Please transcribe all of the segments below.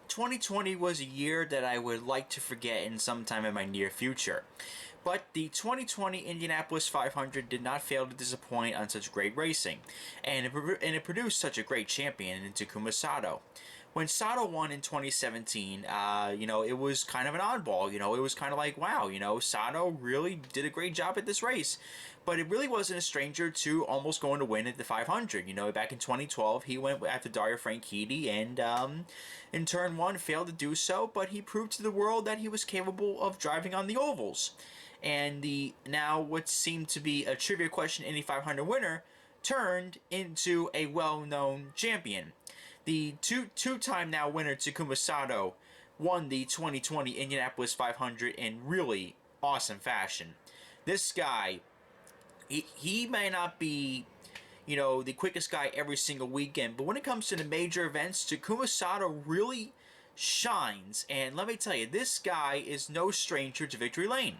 2020 was a year that I would like to forget in some time in my near future. But the 2020 Indianapolis 500 did not fail to disappoint on such great racing, and it produced such a great champion in Takuma Sato. When Sato won in 2017, it was kind of an oddball. It was kind of like, wow, Sato really did a great job at this race. But it really wasn't a stranger to almost going to win at the 500. Back in 2012, he went after Dario Franchitti and in turn one failed to do so, but he proved to the world that he was capable of driving on the ovals. And the now what seemed to be a trivia question Indy 500 winner turned into a well-known champion. The two-time now winner Takuma Sato won the 2020 Indianapolis 500 in really awesome fashion. This guy, he may not be, the quickest guy every single weekend, but when it comes to the major events, Takuma Sato really shines. And let me tell you, this guy is no stranger to victory lane.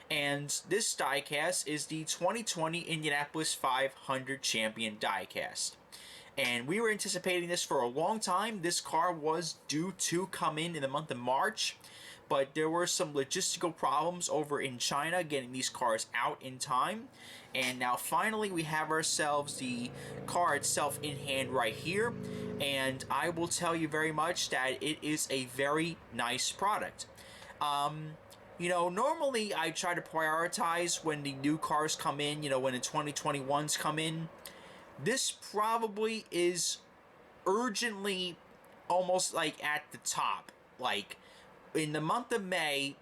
And this diecast is the 2020 Indianapolis 500 champion diecast. And we were anticipating this for a long time. This car was due to come in the month of March, but there were some logistical problems over in China getting these cars out in time. And now finally we have ourselves the car itself in hand right here. And I will tell you very much that it is a very nice product. Normally I try to prioritize when the new cars come in, when the 2021s come in. This probably is urgently almost like at the top. Like in the month of May,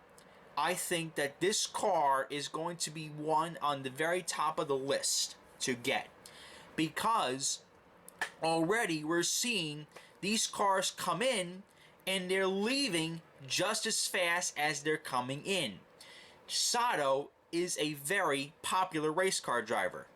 I think that this car is going to be one on the very top of the list to get. Because already we're seeing these cars come in and they're leaving just as fast as they're coming in. Sato is a very popular race car driver.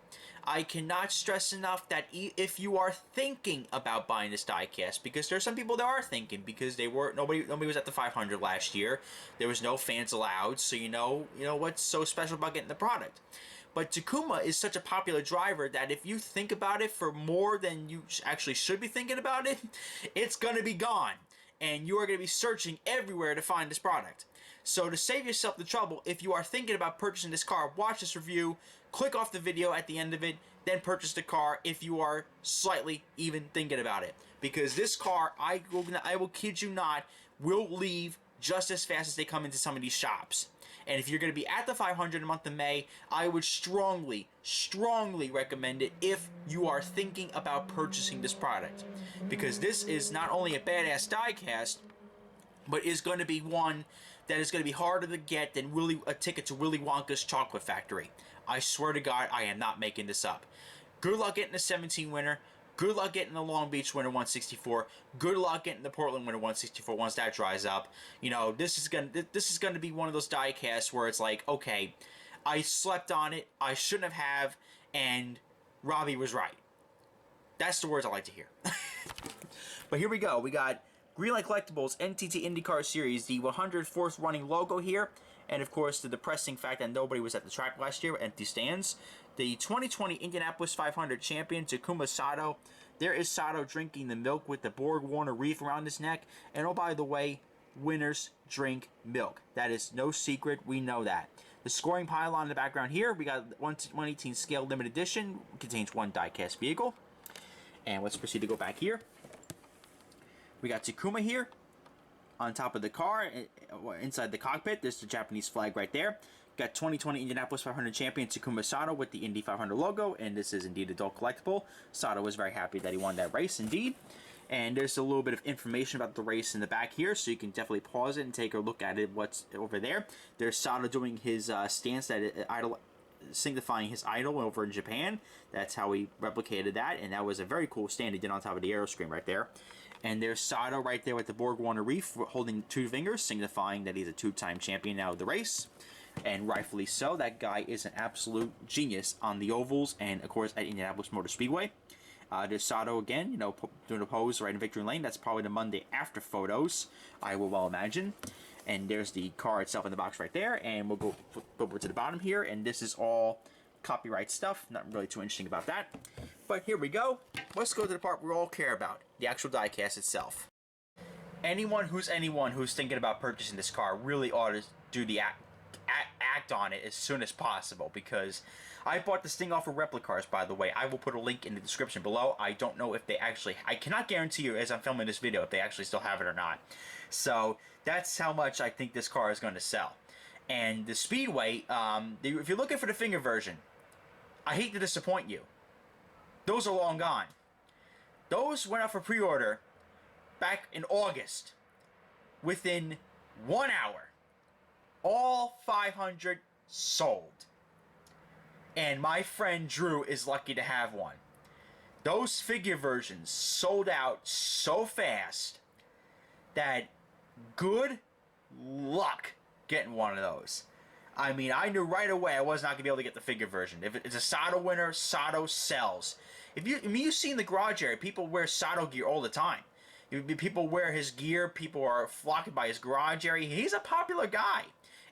I cannot stress enough that if you are thinking about buying this diecast, because there are some people that are thinking, because nobody was at the 500 last year, there was no fans allowed, so you know what's so special about getting the product. But Takuma is such a popular driver that if you think about it for more than you actually should be thinking about it, it's going to be gone. And you are going to be searching everywhere to find this product. So to save yourself the trouble, if you are thinking about purchasing this car, watch this review, click off the video at the end of it, then purchase the car if you are slightly even thinking about it. Because this car, I will kid you not, will leave just as fast as they come into some of these shops. And if you're going to be at the 500 in the month of May, I would strongly recommend it if you are thinking about purchasing this product. Because this is not only a badass diecast, but is going to be one that is going to be harder to get than a ticket to Willy Wonka's chocolate factory. I swear to God, I am not making this up. Good luck getting the 17 winner. Good luck getting the Long Beach winner 164. Good luck getting the Portland winner 164 once that dries up. This is going to be one of those diecasts where it's like, okay, I slept on it, I shouldn't have, and Robbie was right. That's the words I like to hear. But here we go. We got Greenlight Collectibles NTT IndyCar Series, the 104th running logo here, and of course the depressing fact that nobody was at the track last year, empty stands. The 2020 Indianapolis 500 champion, Takuma Sato. There is Sato drinking the milk with the Borg Warner wreath around his neck, and oh by the way, winners drink milk. That is no secret, we know that. The scoring pylon in the background here, we got 1/118 scale limited edition, contains one diecast vehicle. And let's proceed to go back here. We got Takuma here on top of the car, inside the cockpit. There's the Japanese flag right there. Got 2020 Indianapolis 500 champion Takuma Sato with the Indy 500 logo, and this is indeed adult collectible. Sato was very happy that he won that race, indeed. And there's a little bit of information about the race in the back here, so you can definitely pause it and take a look at it. What's over there? There's Sato doing his stance that idol, signifying his idol over in Japan. That's how he replicated that, and that was a very cool stand he did on top of the aero screen right there. And there's Sato right there with the Borg Warner wreath holding 2 fingers, signifying that he's a 2-time champion now of the race. And rightfully so. That guy is an absolute genius on the ovals and, of course, at Indianapolis Motor Speedway. There's Sato again, doing a pose right in victory lane. That's probably the Monday after photos, I will well imagine. And there's the car itself in the box right there. And we'll go over to the bottom here. And this is all copyright stuff. Not really too interesting about that. But here we go. Let's go to the part we all care about, the actual diecast itself. anyone who's thinking about purchasing this car really ought to do the act on it as soon as possible, because I bought this thing off of Replicars, by the way. I will put a link in the description below. I don't know if they actually, I cannot guarantee you as I'm filming this video if they actually still have it or not. So that's how much I think this car is going to sell. And the Speedway, if you're looking for the finger version, I hate to disappoint you. Those are long gone. Those went out for pre-order back in August. Within 1 hour, all 500 sold. And my friend Drew is lucky to have one. Those figure versions sold out so fast that good luck getting one of those. I mean, I knew right away I was not going to be able to get the figure version. If it's a Sato winner, Sato sells. You've seen the garage area, people wear Sato gear all the time. People wear his gear, people are flocking by his garage area. He's a popular guy,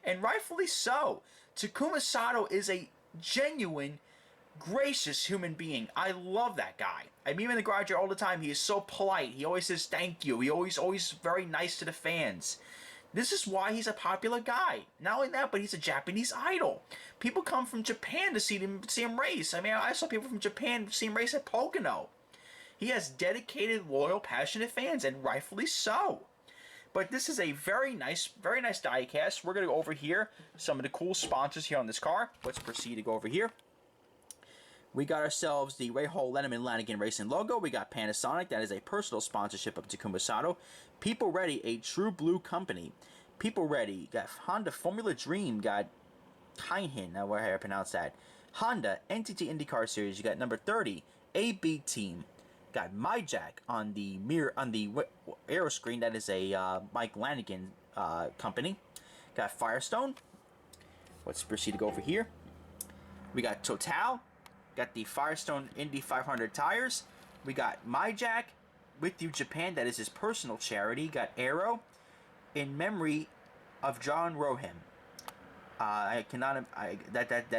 and rightfully so. Takuma Sato is a genuine, gracious human being. I love that guy. I meet him in the garage area all the time. He is so polite. He always says thank you. He always very nice to the fans. This is why he's a popular guy. Not only that, but he's a Japanese idol. People come from Japan to see him race. I mean, I saw people from Japan see him race at Pocono. He has dedicated, loyal, passionate fans, and rightfully so. But this is a very nice diecast. We're going to go over here, some of the cool sponsors here on this car. Let's proceed to go over here. We got ourselves the Ray Hall Lenneman Lanigan Racing logo. We got Panasonic. That is a personal sponsorship of Takuma Sato. PeopleReady, a true blue company. PeopleReady. Got Honda Formula Dream. Got Kaihin. Now, where I pronounce that. Honda NTT IndyCar Series. You got number 30. AB Team. Got MyJack on the aero screen. That is a Mike Lanigan company. Got Firestone. Let's proceed to go over here. We got Total. Got the Firestone Indy 500 tires. We got MyJack with you Japan. That is his personal charity. Got Aero in memory of John Rohem. That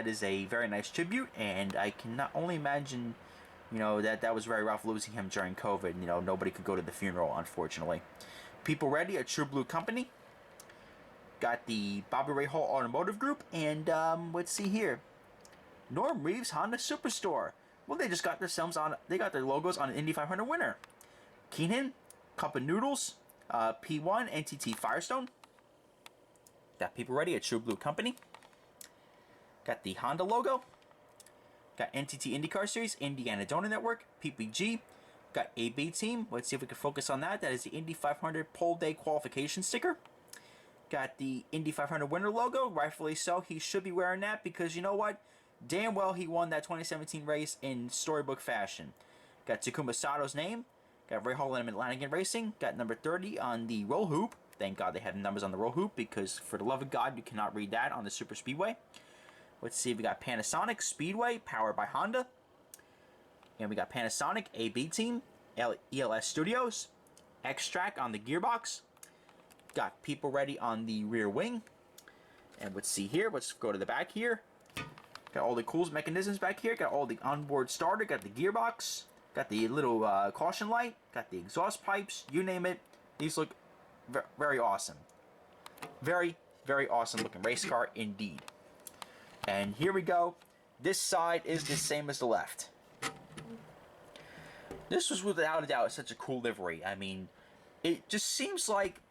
is a very nice tribute, and I cannot only imagine, that was very rough losing him during COVID. Nobody could go to the funeral, unfortunately. PeopleReady, a true blue company. Got the Bobby Ray Hall Automotive Group, and let's see here. Norm Reeves Honda Superstore. Well, they just got they got their logos on an Indy 500 winner. Keenan, Cup of Noodles, P1, NTT Firestone. Got PeopleReady, a true blue company. Got the Honda logo. Got NTT IndyCar Series, Indiana Donor Network, PPG. Got AB Team. Let's see if we can focus on that. That is the Indy 500 Pole Day Qualification sticker. Got the Indy 500 winner logo. Rightfully so. He should be wearing that because you know what? Damn well he won that 2017 race in storybook fashion. Got Takuma Sato's name. Got Ray Hall Lenneman Lanigan Racing. Got number 30 on the roll hoop. Thank God they have the numbers on the roll hoop because for the love of God, you cannot read that on the Super Speedway. Let's see if we got Panasonic Speedway, powered by Honda. And we got Panasonic AB Team, ELS Studios, X-Track on the gearbox. Got PeopleReady on the rear wing. And let's see here. Let's go to the back here. Got all the cool mechanisms back here. Got all the onboard starter. Got the gearbox. Got the little caution light. Got the exhaust pipes. You name it. These look very awesome. Very, very awesome looking race car indeed. And here we go. This side is the same as the left. This was without a doubt such a cool livery. I mean, it just seems like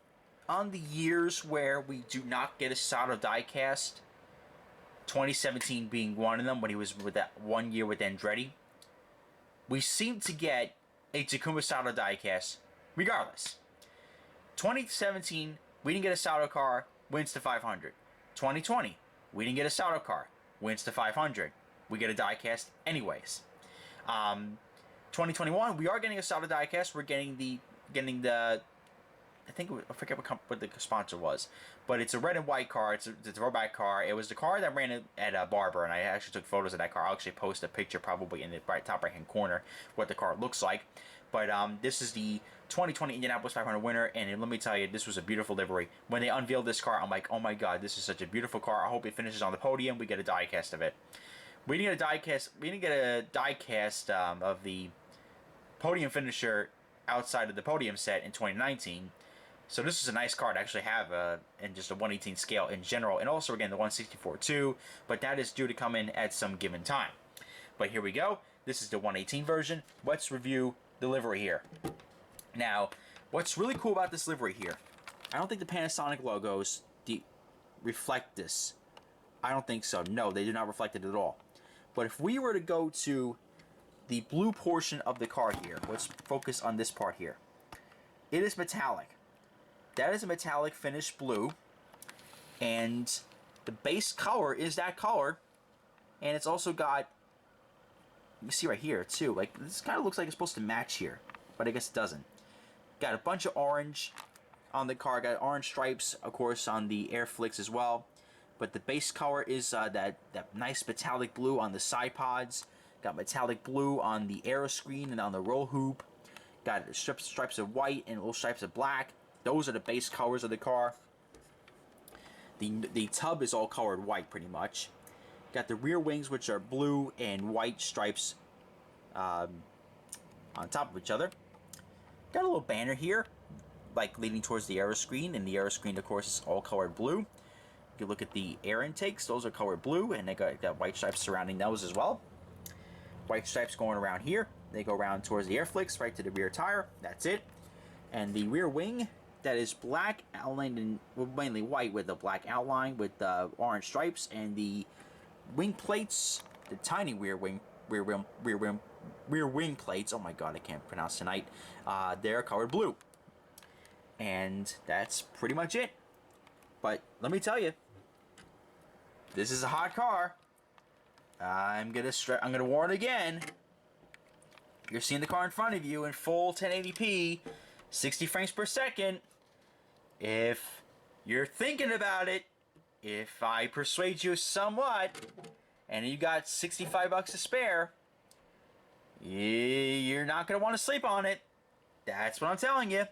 on the years where we do not get a Sato diecast, 2017 being one of them when he was with that 1 year with Andretti, we seem to get a Takuma Sato diecast regardless. 2017, we didn't get a Sato car, wins to 500. 2020, we didn't get a Sato car, wins to 500. We get a diecast anyways. 2021, we are getting a Sato diecast. We're getting the I forget what the sponsor was, but it's a red and white car. It's a throwback car. It was the car that ran at Barber, and I actually took photos of that car. I'll actually post a picture probably in the top right hand corner what the car looks like. But this is the 2020 Indianapolis 500 winner, and let me tell you, this was a beautiful livery. When they unveiled this car, I'm like, oh my god, this is such a beautiful car. I hope it finishes on the podium. We get a diecast of it. We didn't get a diecast of the podium finisher outside of the podium set in 2019. So this is a nice car to actually have in just a 1/18 scale in general, and also again the 1/64 too, but that is due to come in at some given time. But here we go. This is the 1/18 version. Let's review the livery here. Now, what's really cool about this livery here, I don't think the Panasonic logos reflect this. I don't think so. No, they do not reflect it at all. But if we were to go to the blue portion of the car here, let's focus on this part here. It is metallic. That is a metallic finished blue, and the base color is that color, and it's also got, you see right here too, like this kind of looks like it's supposed to match here, but I guess it doesn't. Got a bunch of orange on the car, got orange stripes, of course, on the air flicks as well, but the base color is that nice metallic blue on the side pods. Got metallic blue on the aero screen and on the roll hoop. Got stripes of white and little stripes of black. Those are the base colors of the car. The tub is all colored white pretty much. Got the rear wings, which are blue and white stripes on top of each other. Got a little banner here, like leading towards the aero screen, and the aero screen, of course, is all colored blue. You can look at the air intakes; those are colored blue, and they got white stripes surrounding those as well. White stripes going around here. They go around towards the air flicks, right to the rear tire. That's it. And the rear wing, that is black, outlined in, well, mainly white with a black outline with orange stripes, and the wing plates, the tiny rear wing plates. Oh my god, I can't pronounce tonight. They're colored blue, and that's pretty much it. But let me tell you, this is a hot car. I'm gonna warn again. You're seeing the car in front of you in full 1080p, 60 frames per second. If you're thinking about it, if I persuade you somewhat, and you got $65 to spare, you're not gonna want to sleep on it. That's what I'm telling you.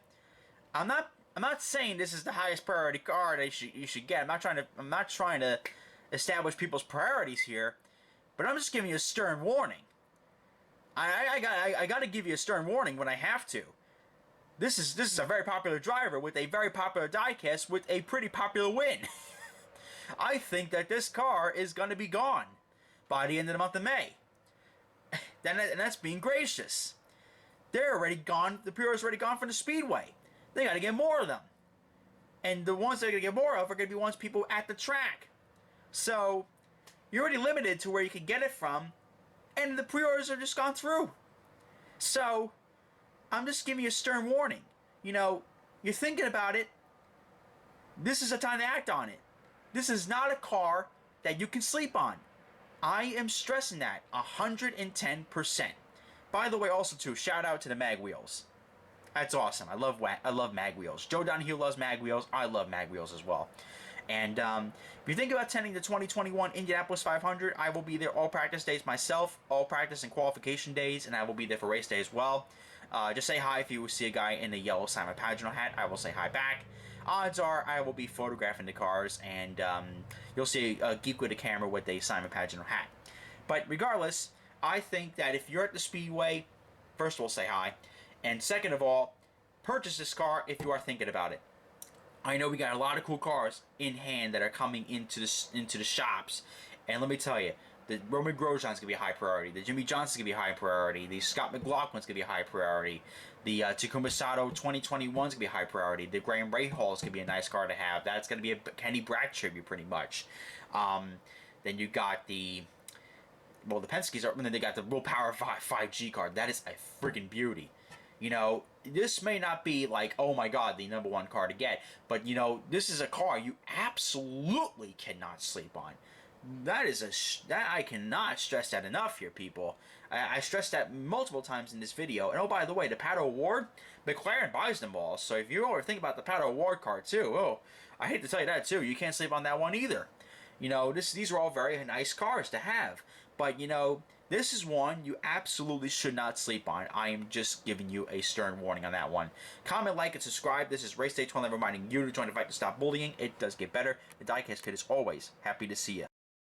I'm not saying this is the highest priority car that you should get. I'm not trying to establish people's priorities here, but I'm just giving you a stern warning. I got to give you a stern warning when I have to. This is a very popular driver with a very popular diecast with a pretty popular win. I think that this car is going to be gone by the end of the month of May. And that's being gracious. They're already gone. The pre-order's already gone from the Speedway. They got to get more of them. And the ones they're going to get more of are going to be ones people at the track. So, you're already limited to where you can get it from, and the pre-orders are just gone through. So, I'm just giving you a stern warning. You know, you're thinking about it. This is a time to act on it. This is not a car that you can sleep on. I am stressing that 110%. By the way, also too, shout out to the mag wheels. That's awesome. I love mag wheels. Joe Donahue loves mag wheels. I love mag wheels as well. And if you think about attending the 2021 Indianapolis 500, I will be there all practice days myself, all practice and qualification days, and I will be there for race day as well. Just say hi if you see a guy in the yellow Simon Pageant hat. I will say hi back. Odds are I will be photographing the cars, and you'll see a geek with a camera with a Simon Pageant hat. But regardless, I think that if you're at the Speedway, first of all, say hi. And second of all, purchase this car if you are thinking about it. I know we got a lot of cool cars in hand that are coming into the shops. And let me tell you, the Roman Grosjean's going to be a high priority. The Jimmy Johnson's going to be a high priority. The Scott McLaughlin's going to be a high priority. The Takuma Sato 2021's going to be a high priority. The Graham Rahall's going to be a nice car to have. That's going to be a Kenny Bragg tribute pretty much. Then you got the Penske's are, and then they got the Real Power 5G car. That is a freaking beauty. You know, this may not be like, oh my god, the #1 car to get, but you know, this is a car you absolutely cannot sleep on. That I cannot stress that enough here, people. I stressed that multiple times in this video. And oh, by the way, the Pato Award, McLaren buys them all. So if you ever think about the Pato Award car too, oh, I hate to tell you that too, you can't sleep on that one either. You know, these are all very nice cars to have. But, you know, this is one you absolutely should not sleep on. I am just giving you a stern warning on that one. Comment, like, and subscribe. This is Race Day 12 reminding you to join the fight to stop bullying. It does get better. The Diecast Kid is always happy to see you.